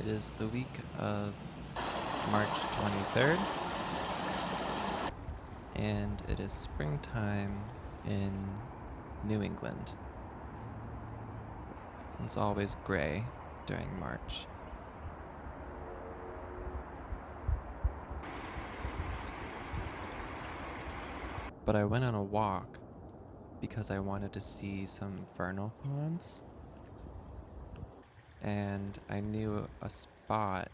It is the week of March 23rd, and it is springtime in New England. It's always gray during March. But I went on a walk because I wanted to see some vernal ponds, and I knew a spot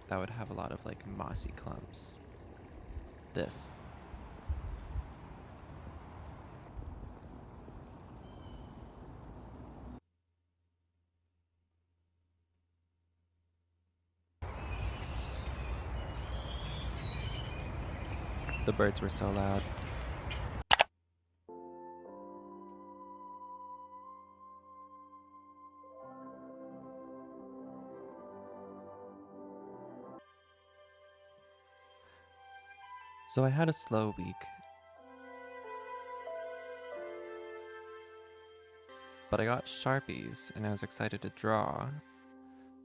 that would have a lot of like mossy clumps. This. The birds were so loud. So I had a slow week, but I got Sharpies and I was excited to draw,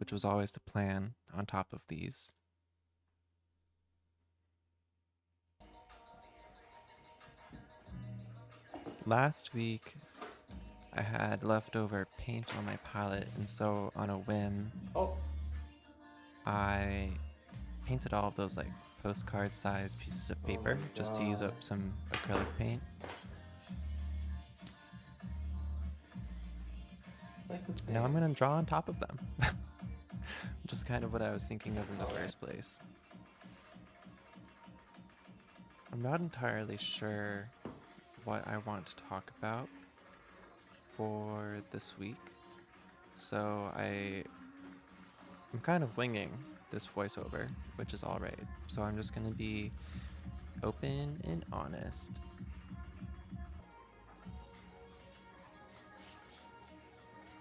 which was always the plan on top of these. Last week, I had leftover paint on my palette, and so on a whim, I painted all of those like postcard size pieces of paper just to use up some acrylic paint. Now I'm gonna draw on top of them. Which is kind of what I was thinking of in the first place. I'm not entirely sure what I want to talk about for this week, so I'm kind of winging this voiceover, which is alright. So I'm just gonna be open and honest.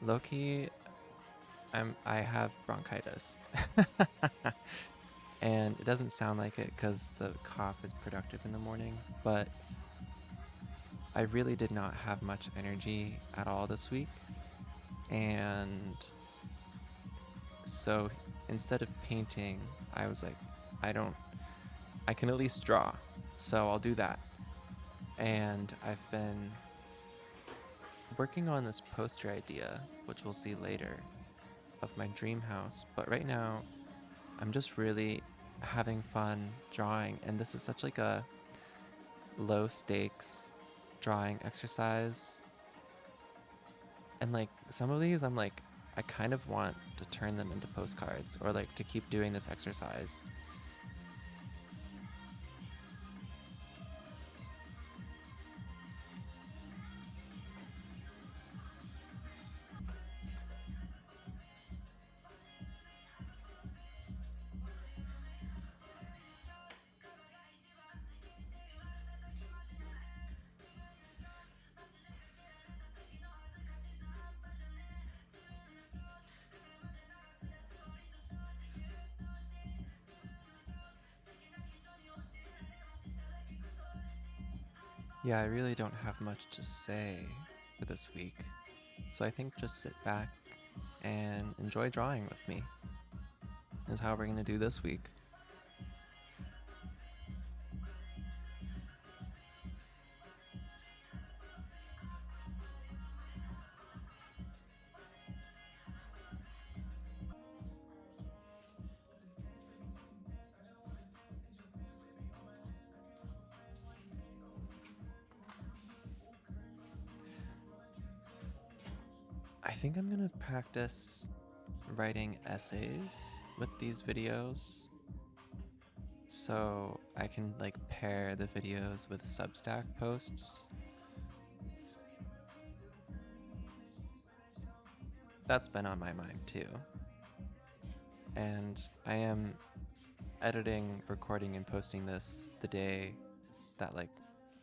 Low-key, I have bronchitis. And it doesn't sound like it because the cough is productive in the morning, but I really did not have much energy at all this week. And so instead of painting, I was like, I can at least draw, so I'll do that. And I've been working on this poster idea, which we'll see later, of my dream house. But right now, I'm just really having fun drawing, and this is such like a low stakes drawing exercise. And like some of these, I'm like, I kind of want to turn them into postcards or like to keep doing this exercise. Yeah, I really don't have much to say for this week, so I think just sit back and enjoy drawing with me is how we're going to do this week. I think I'm going to practice writing essays with these videos so I can like pair the videos with Substack posts. That's been on my mind too. And I am editing, recording, and posting this the day that like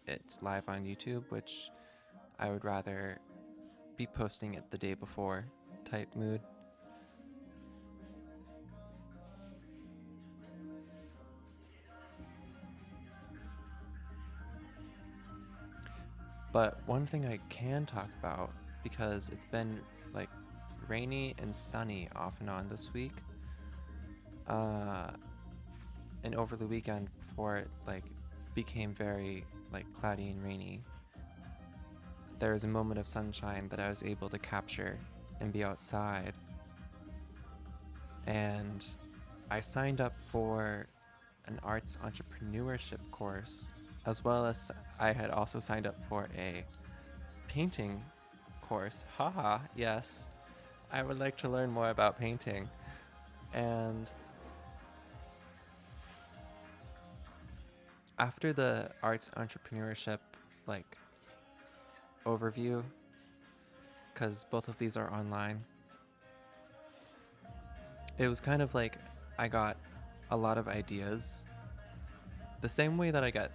it's live on YouTube, which I would rather be posting it the day before type mood. But one thing I can talk about, because it's been like rainy and sunny off and on this week, uh, and over the weekend, before it like became very like cloudy and rainy, there was a moment of sunshine that I was able to capture and be outside. And I signed up for an arts entrepreneurship course, as well as I had also signed up for a painting course. Haha, yes. I would like to learn more about painting. And after the arts entrepreneurship like overview, because both of these are online, it was kind of like I got a lot of ideas. The same way that I got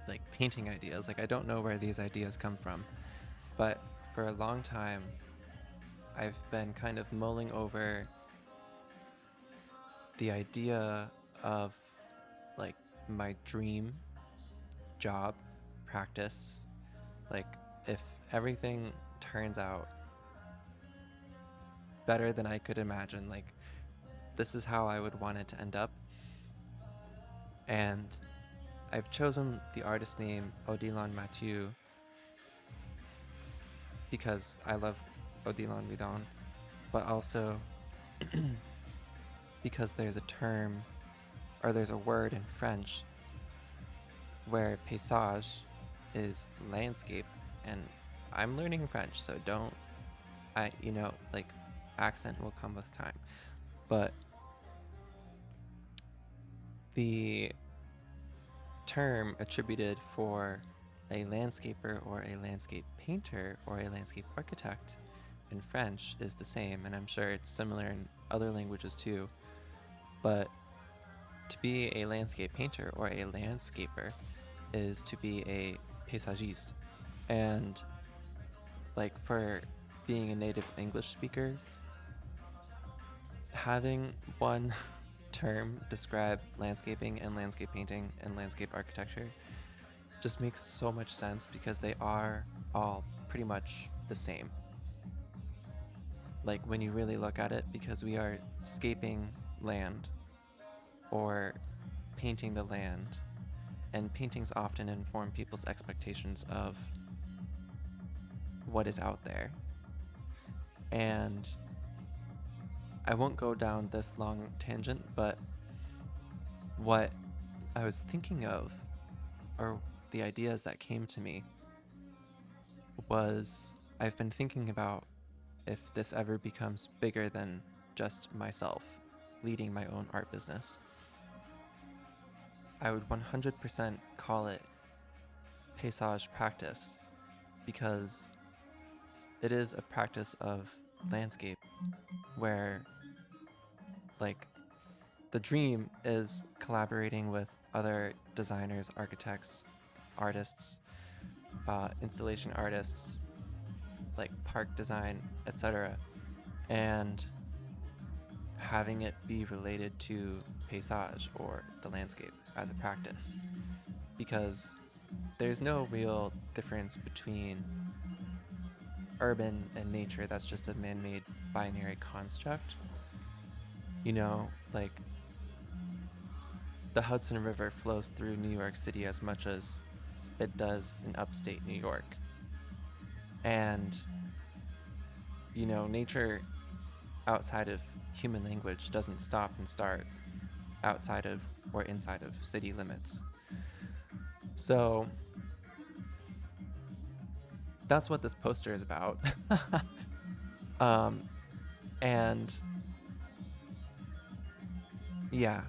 like painting ideas. Like I don't know where these ideas come from, but for a long time I've been kind of mulling over the idea of like my dream job practice. Like if everything turns out better than I could imagine, like this is how I would want it to end up. And I've chosen the artist name Odilon.mathieu because I love Odilon Vidon, but also because there's a term or there's a word in French where paysage is landscape, and I'm learning French, so don't like accent will come with time. But the term attributed for a landscaper or a landscape painter or a landscape architect in French is the same, and I'm sure it's similar in other languages too. But to be a landscape painter or a landscaper is to be a paysagiste. And like for being a native English speaker, having one term describe landscaping and landscape painting and landscape architecture just makes so much sense because they are all pretty much the same. Like when you really look at it, because we are scaping land or painting the land, and paintings often inform people's expectations of what is out there. And I won't go down this long tangent, but what I was thinking of, or the ideas that came to me, was I've been thinking about if this ever becomes bigger than just myself leading my own art business. I would 100% call it paysage practice because it is a practice of landscape where like the dream is collaborating with other designers, architects, artists, installation artists, like park design, etc., and having it be related to paysage or the landscape as a practice. Because there's no real difference between urban and nature. That's just a man-made binary construct. Like the Hudson River flows through New York City as much as it does in upstate New York. And, nature outside of human language doesn't stop and start outside of or inside of city limits. So that's what this poster is about. And yeah.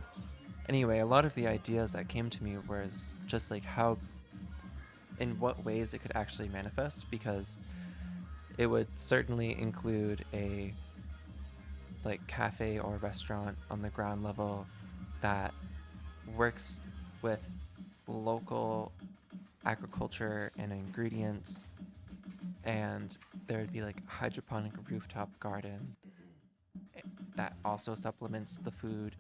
Anyway, a lot of the ideas that came to me was just like how, in what ways it could actually manifest, because it would certainly include a like cafe or restaurant on the ground level that works with local agriculture and ingredients, and there would be like a hydroponic rooftop garden that also supplements the food,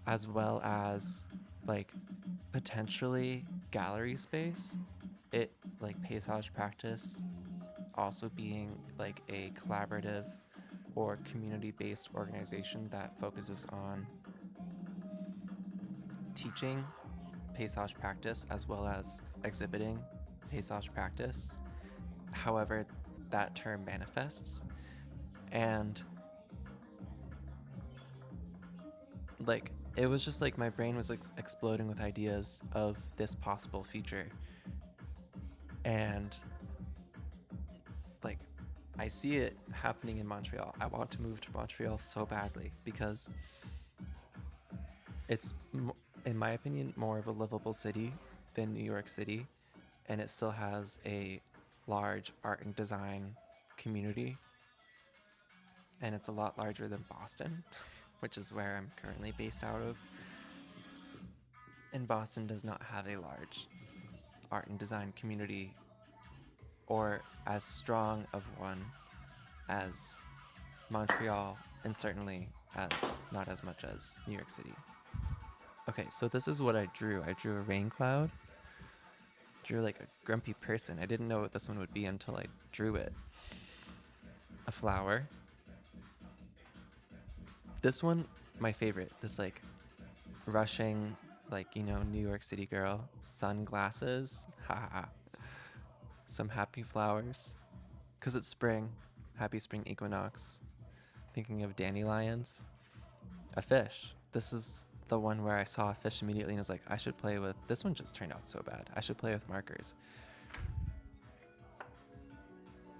as well as like potentially gallery space. It like paysage practice also being like a collaborative or community-based organization that focuses on teaching paysage practice as well as exhibiting paysage practice, however that term manifests. And like it was just like my brain was exploding with ideas of this possible future. And like I see it happening in Montreal. I want to move to Montreal so badly because it's, in my opinion, more of a livable city than New York City, and it still has a large art and design community, and it's a lot larger than Boston, which is where I'm currently based out of. And Boston does not have a large art and design community, or as strong of one as Montreal, and certainly as not as much as New York City. Okay, so this is what I drew. I drew a rain cloud, drew like a grumpy person. I didn't know what this one would be until I drew it. A flower. This one, my favorite. This like rushing, like, you know, New York City girl. Sunglasses. Haha. Some happy flowers. Because it's spring. Happy spring equinox. Thinking of dandelions. A fish. This is the one where I saw a fish immediately and was like, I should play with, this one just turned out so bad. I should play with markers.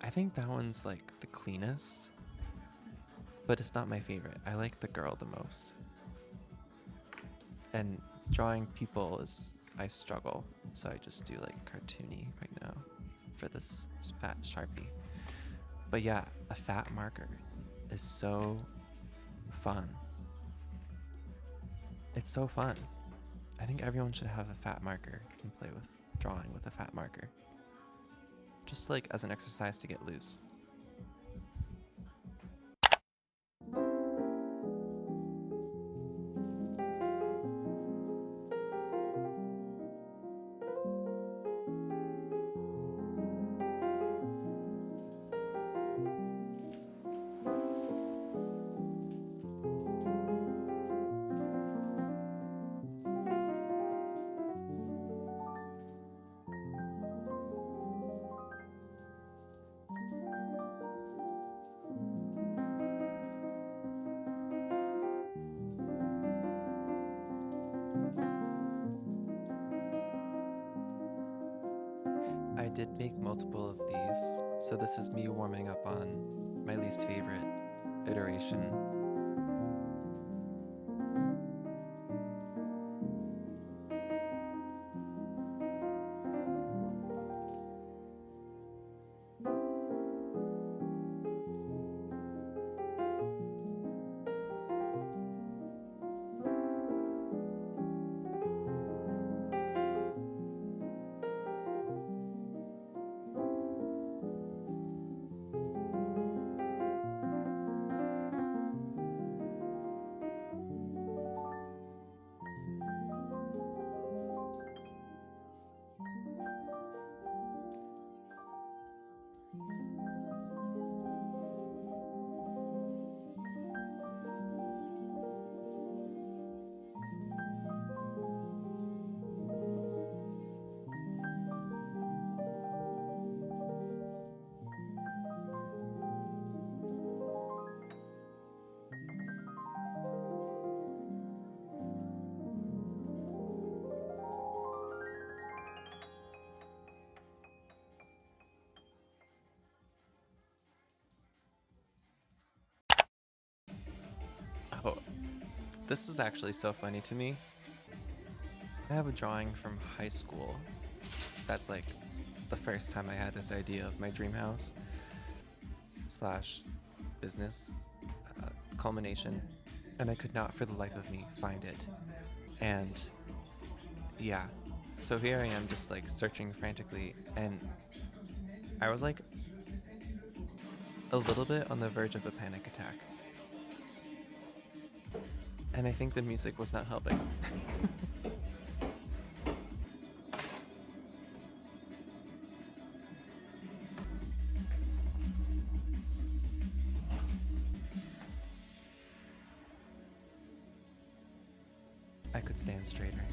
I think that one's like the cleanest, but it's not my favorite. I like the girl the most. And drawing people is, I struggle. So I just do like cartoony right now for this fat Sharpie. But yeah, a fat marker is so fun. It's so fun. I think everyone should have a fat marker and play with drawing with a fat marker. Just like as an exercise to get loose. I did make multiple of these, so this is me warming up on my least favorite iteration. Oh, this is actually so funny to me. I have a drawing from high school that's like the first time I had this idea of my dream house slash business culmination, and I could not for the life of me find it. And yeah, so here I am just like searching frantically, and I was like a little bit on the verge of a panic attack. And I think the music was not helping. I could could stand straighter.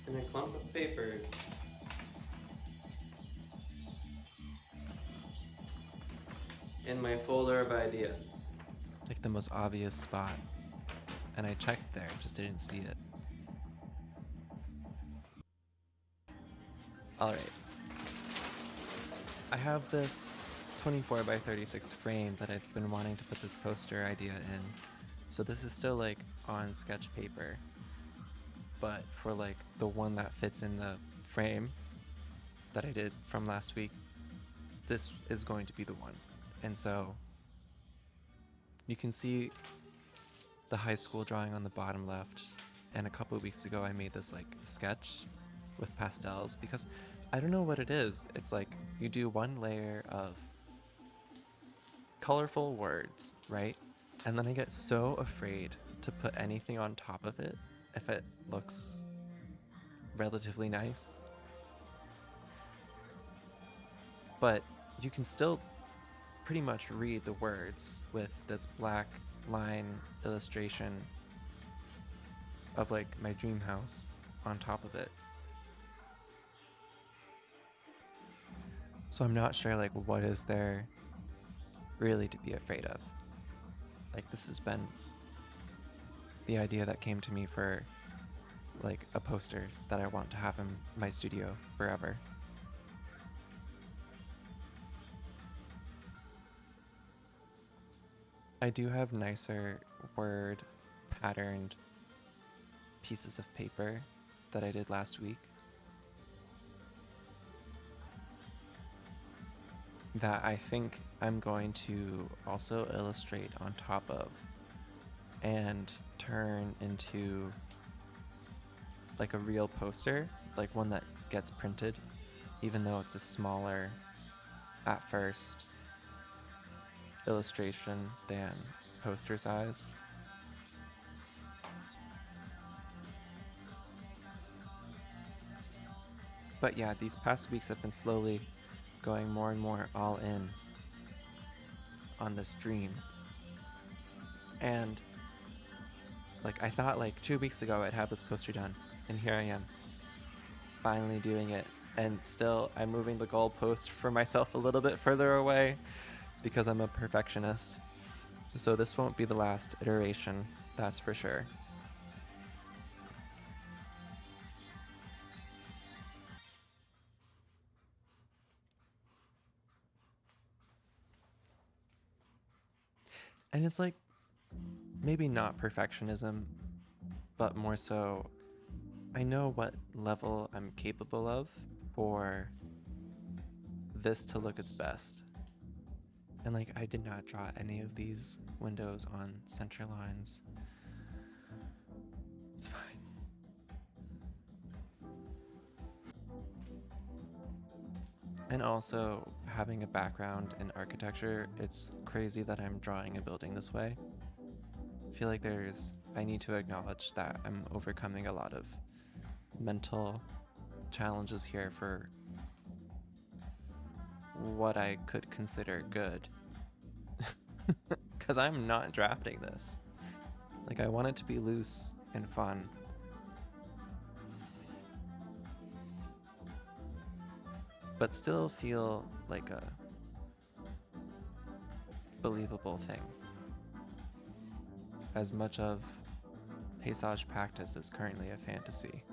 And a clump of papers. In my folder of ideas. Like the most obvious spot. And I checked there, just didn't see it. Alright. I have this 24 by 36 frame that I've been wanting to put this poster idea in. So this is still like on sketch paper. But for like the one that fits in the frame that I did from last week, this is going to be the one. And so you can see the high school drawing on the bottom left. And a couple of weeks ago I made this like sketch with pastels because I don't know what it is. It's like you do one layer of colorful words, right? And then I get so afraid to put anything on top of it if it looks relatively nice. But you can still pretty much read the words with this black line illustration of like my dream house on top of it. So I'm not sure like what is there really to be afraid of. Like this has been the idea that came to me for like a poster that I want to have in my studio forever. I do have nicer word patterned pieces of paper that I did last week that I think I'm going to also illustrate on top of and turn into like a real poster, like one that gets printed, even though it's a smaller at first illustration than poster size. But yeah, these past weeks I've been slowly going more and more all in on this dream. And like I thought like 2 weeks ago I'd have this poster done, and here I am, finally doing it. And still I'm moving the goalpost for myself a little bit further away because I'm a perfectionist. So this won't be the last iteration, that's for sure. And it's like, maybe not perfectionism, but more so, I know what level I'm capable of for this to look its best. And like, I did not draw any of these windows on center lines. It's fine. And also, having a background in architecture, it's crazy that I'm drawing a building this way. I feel like I need to acknowledge that I'm overcoming a lot of mental challenges here for what I could consider good. Because I'm not drafting this. Like, I want it to be loose and fun. But still feel like a believable thing. As much of paysage practice is currently a fantasy.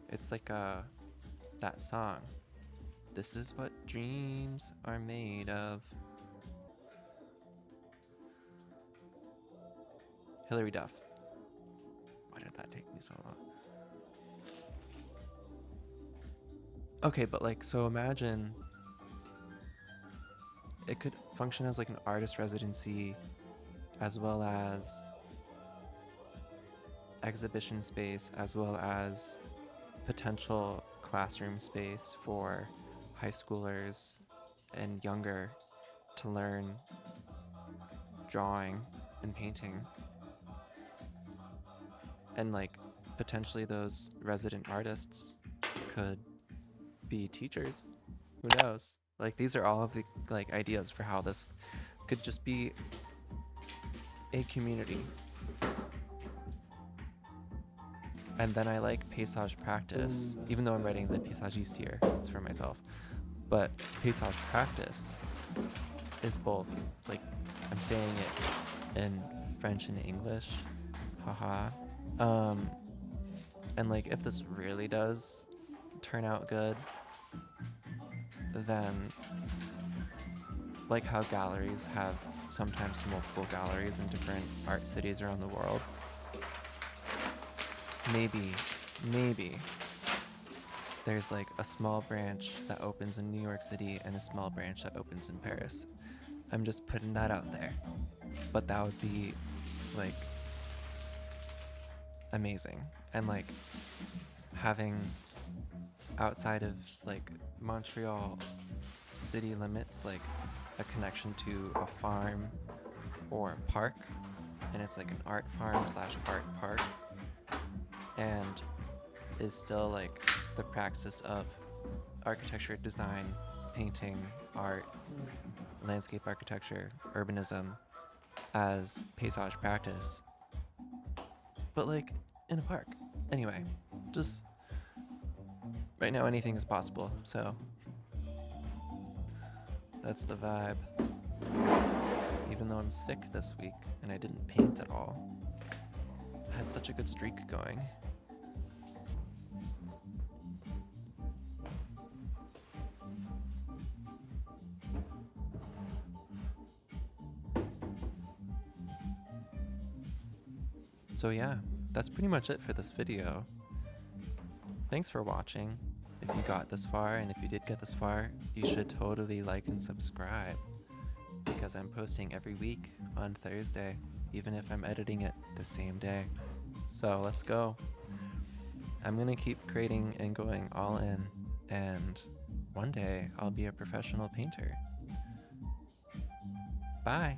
It's like that song. This is what dreams are made of. Hilary Duff. Why did that take me so long? Okay, but like, so imagine it could function as like an artist residency as well as exhibition space, as well as potential classroom space for high schoolers and younger to learn drawing and painting. And like potentially those resident artists could be teachers. Who knows? Like, these are all of the like ideas for how this could just be a community. And then I like paysage practice, even though I'm writing the paysagiste here, it's for myself. But paysage practice is both, like, I'm saying it in French and English, haha. And like, if this really does turn out good, then like how galleries have sometimes multiple galleries in different art cities around the world, maybe there's like a small branch that opens in New York City and a small branch that opens in Paris. I'm just putting that out there. But that would be like amazing. And like having outside of like Montreal city limits, like a connection to a farm or a park, and it's like an art farm / art park, and is still like the praxis of architecture, design, painting, art, landscape architecture, urbanism as paysage practice, but like in a park. Anyway, just right now anything is possible, so that's the vibe. Even though I'm sick this week and I didn't paint at all, I had such a good streak going. So yeah, that's pretty much it for this video. Thanks for watching. If you got this far, and if you did get this far, you should totally like and subscribe, because I'm posting every week on Thursday, even if I'm editing it the same day. So let's go. I'm gonna keep creating and going all in, and one day I'll be a professional painter. Bye.